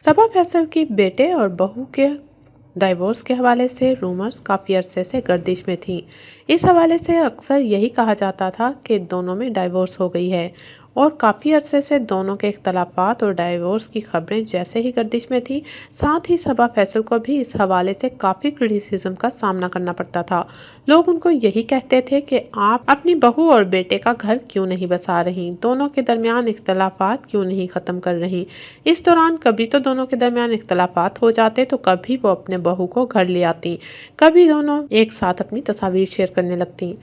सबा फैसल की बेटे और बहू के डाइवोर्स के हवाले से रूमर्स काफ़ी अरसे से गर्दिश में थी। इस हवाले से अक्सर यही कहा जाता था कि दोनों में डाइवोर्स हो गई है और काफ़ी अरसे से दोनों के इख्तलाफात और डाइवोर्स की खबरें जैसे ही गर्दिश में थी, साथ ही सबा फैसल को भी इस हवाले से काफ़ी क्रिटिसिज्म का सामना करना पड़ता था। लोग उनको यही कहते थे कि आप अपनी बहू और बेटे का घर क्यों नहीं बसा रही, दोनों के दरमियान इख्तलाफात क्यों नहीं ख़त्म कर रही। इस दौरान कभी तो दोनों के दरमियान इख्तलाफात हो जाते तो कभी वो अपने बहू को घर ले आती, कभी दोनों एक साथ अपनी तस्वीर शेयर करने लगती।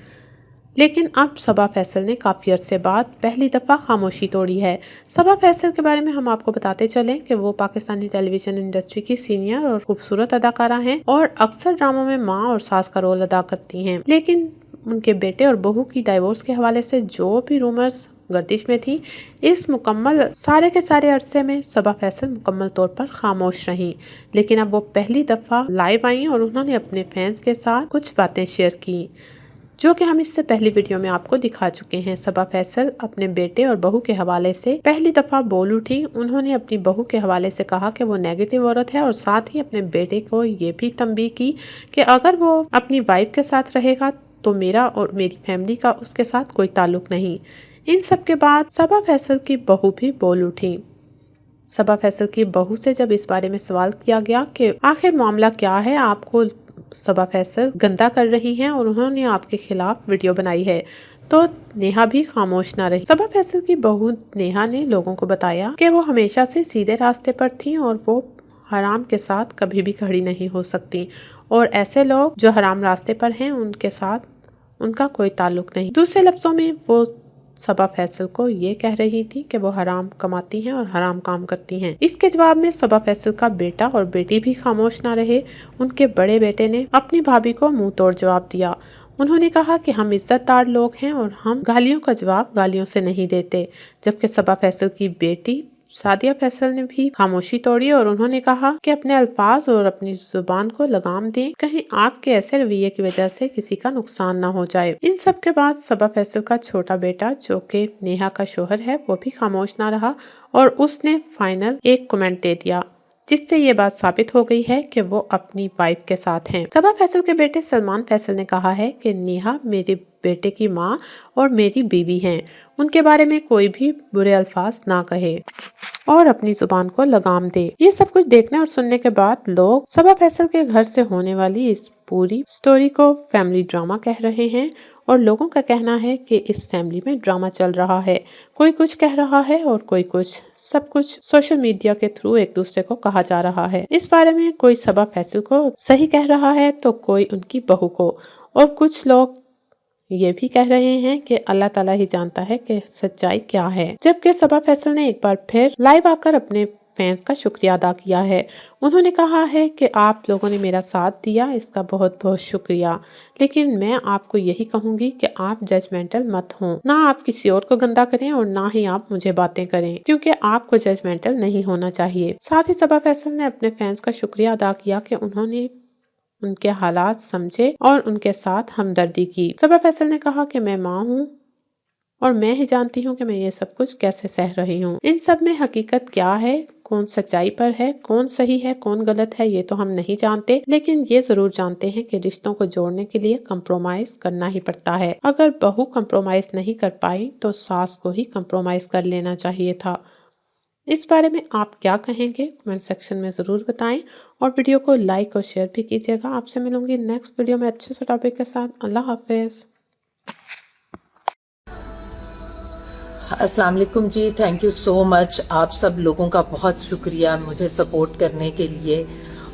लेकिन अब सबा फैसल ने काफ़ी अरसे बाद पहली दफ़ा खामोशी तोड़ी है। सबा फैसल के बारे में हम आपको बताते चलें कि वो पाकिस्तानी टेलीविज़न इंडस्ट्री की सीनियर और खूबसूरत अदाकारा हैं और अक्सर ड्रामों में माँ और सास का रोल अदा करती हैं। लेकिन उनके बेटे और बहू की डाइवोर्स के हवाले से जो भी रूमर्स गर्दिश में थी, इस मुकम्मल सारे के सारे अरसे में सबा फैसल मुकम्मल तौर पर खामोश रहीं। लेकिन अब वो पहली दफ़ा लाइव आई और उन्होंने अपने फैंस के साथ कुछ बातें शेयर की, जो कि हम इससे पहली वीडियो में आपको दिखा चुके हैं। सबा फैसल अपने बेटे और बहू के हवाले से पहली दफ़ा बोल उठी। उन्होंने अपनी बहू के हवाले से कहा कि वो नेगेटिव औरत है और साथ ही अपने बेटे को ये भी तंबीह की कि अगर वो अपनी वाइफ के साथ रहेगा तो मेरा और मेरी फैमिली का उसके साथ कोई ताल्लुक नहीं। इन सब के बाद सबा फैसल की बहू भी बोल उठी। सबा फैसल की बहू से जब इस बारे में सवाल किया गया कि आखिर मामला क्या है, आपको सबा फैसल गंदा कर रही हैं और उन्होंने आपके खिलाफ वीडियो बनाई है, तो नेहा भी खामोश ना रही। सबा फैसल की बहू नेहा ने लोगों को बताया कि वो हमेशा से सीधे रास्ते पर थी और वो हराम के साथ कभी भी खड़ी नहीं हो सकती और ऐसे लोग जो हराम रास्ते पर हैं उनके साथ उनका कोई ताल्लुक नहीं। दूसरे लफ्जों में वो सबा फैसल को ये कह रही थी कि वो हराम कमाती हैं और हराम काम करती हैं। इसके जवाब में सबा फैसल का बेटा और बेटी भी खामोश ना रहे। उनके बड़े बेटे ने अपनी भाभी को मुंह तोड़ जवाब दिया। उन्होंने कहा कि हम इज्जतदार लोग हैं और हम गालियों का जवाब गालियों से नहीं देते। जबकि सबा फैसल की बेटी सादिया फैसल ने भी खामोशी तोड़ी और उन्होंने कहा कि अपने अल्फाज और अपनी जुबान को लगाम दें, कहीं आपके ऐसे रवैये की वजह से किसी का नुकसान ना हो जाए। इन सब के बाद सबा फैसल का छोटा बेटा जो कि नेहा का शोहर है, वो भी खामोश ना रहा और उसने फाइनल एक कमेंट दे दिया, जिससे ये बात साबित हो गई है कि वो अपनी वाइफ के साथ हैं। सबा फैसल के बेटे सलमान फैसल ने कहा है कि नेहा मेरे बेटे की माँ और मेरी बीवी हैं, उनके बारे में कोई भी बुरे अल्फाज ना कहे और अपनी जुबान को लगाम दे। ये सब कुछ देखने और सुनने के बाद लोग सबा फैसल के घर से होने वाली इस पूरी स्टोरी को फैमिली ड्रामा कह रहे हैं और लोगों का कहना है कि इस फैमिली में ड्रामा चल रहा है। कोई कुछ कह रहा है और कोई कुछ, सब कुछ सोशल मीडिया के थ्रू एक दूसरे को कहा जा रहा है। इस बारे में कोई सबा फैसल को सही कह रहा है तो कोई उनकी बहू को, और कुछ लोग ये भी कह रहे हैं कि अल्लाह ताला ही जानता है कि सच्चाई क्या है। जबकि सबा फैसल ने एक बार फिर लाइव आकर अपने फैंस का शुक्रिया अदा किया है। उन्होंने कहा है कि आप लोगों ने मेरा साथ दिया, इसका बहुत बहुत शुक्रिया। लेकिन मैं आपको यही कहूंगी कि आप जजमेंटल मत हों, ना आप किसी और को गंदा करें और ना ही आप मुझे बातें करें, क्योंकि आपको जजमेंटल नहीं होना चाहिए। साथ ही सबा फैसल ने अपने फैंस का शुक्रिया अदा किया कि उन्होंने उनके हालात समझे और उनके साथ हमदर्दी की। सबा फैसल ने कहा कि मैं माँ हूँ और मैं ही जानती हूँ कि मैं ये सब कुछ कैसे सह रही हूँ। इन सब में हकीकत क्या है, कौन सच्चाई पर है, कौन सही है, कौन गलत है, ये तो हम नहीं जानते, लेकिन ये जरूर जानते हैं कि रिश्तों को जोड़ने के लिए कंप्रोमाइज करना ही पड़ता है। अगर बहू कंप्रोमाइज नहीं कर पाई तो सास को ही कंप्रोमाइज कर लेना चाहिए था। इस बारे में आप क्या कहेंगे, कमेंट सेक्शन में ज़रूर बताएं और वीडियो को लाइक और शेयर भी कीजिएगा। आपसे मिलूंगी नेक्स्ट वीडियो में अच्छे से टॉपिक के साथ। अल्लाह हाफिज़। अस्सलाम वालेकुम जी, थैंक यू सो मच। आप सब लोगों का बहुत शुक्रिया मुझे सपोर्ट करने के लिए,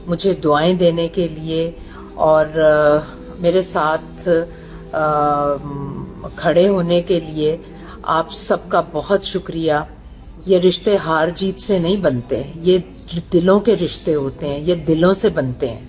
मुझे दुआएं देने के लिए और मेरे साथ खड़े होने के लिए आप सबका बहुत शुक्रिया। ये रिश्ते हार जीत से नहीं बनते, ये दिलों के रिश्ते होते हैं, ये दिलों से बनते हैं।